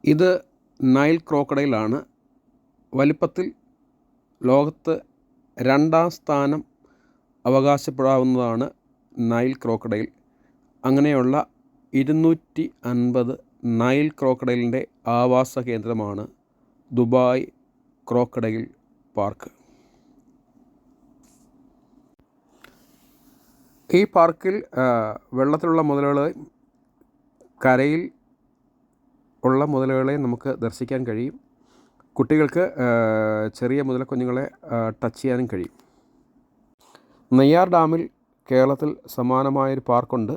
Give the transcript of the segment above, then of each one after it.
ഇത് നൈൽ ക്രോക്കഡൈലാണ്. വലിപ്പത്തിൽ ലോകത്ത് 2ാം സ്ഥാനം അവകാശപ്പെടാവുന്നതാണ് നൈൽ ക്രോക്കഡൈൽ. അങ്ങനെയുള്ള 250 നൈൽ ക്രോക്കഡൈലിൻ്റെ ആവാസ കേന്ദ്രമാണ് ദുബായ് ക്രോക്കഡൈൽ പാർക്ക്. ഈ പാർക്കിൽ വെള്ളത്തിലുള്ള മുതലകളെ, കരയിൽ ഉള്ള മുതലകളെ നമുക്ക് ദർശിക്കാൻ കഴിയും. കുട്ടികൾക്ക് ചെറിയ മുതലക്കുഞ്ഞുങ്ങളെ ടച്ച് ചെയ്യാനും കഴിയും. നെയ്യാർ ഡാമിൽ കേരളത്തിൽ സമാനമായൊരു പാർക്കുണ്ട്.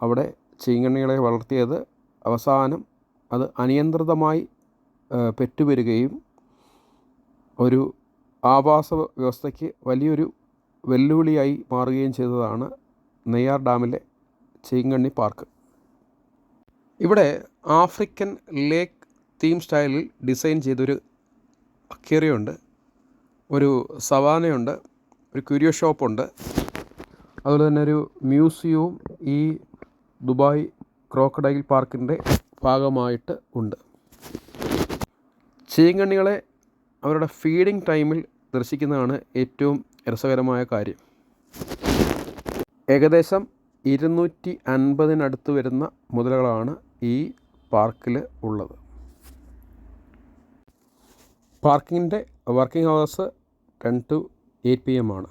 അവിടെ ചീങ്കണ്ണികളെ വളർത്തിയത് അവസാനം അത് അനിയന്ത്രിതമായി പെറ്റുവരികയും ഒരു ആവാസ വ്യവസ്ഥയ്ക്ക് വലിയൊരു വെല്ലുവിളിയായി മാറുകയും ചെയ്തതാണ് നെയ്യാർ ഡാമിലെ ചീങ്കണ്ണി പാർക്ക്. ഇവിടെ ആഫ്രിക്കൻ ലേക്ക് തീം സ്റ്റൈലിൽ ഡിസൈൻ ചെയ്തൊരു അക്വേറിയമുണ്ട്, ഒരു സവാനയുണ്ട്, ഒരു ക്യൂരിയോ ഷോപ്പുണ്ട്. അതുപോലെ തന്നെ ഒരു മ്യൂസിയവും ഈ ദുബായ് ക്രോക്കഡൈൽ പാർക്കിൻ്റെ ഭാഗമായിട്ട് ഉണ്ട്. ചീങ്കണ്ണികളെ അവരുടെ ഫീഡിംഗ് ടൈമിൽ ദർശിക്കുന്നതാണ് ഏറ്റവും രസകരമായ കാര്യം. ഏകദേശം 250 വരുന്ന മുതലകളാണ് ഈ പാർക്കിൽ ഉള്ളത്. പാർക്കിൻ്റെ വർക്കിംഗ് അവേഴ്സ് 10 to 8 PM ആണ്.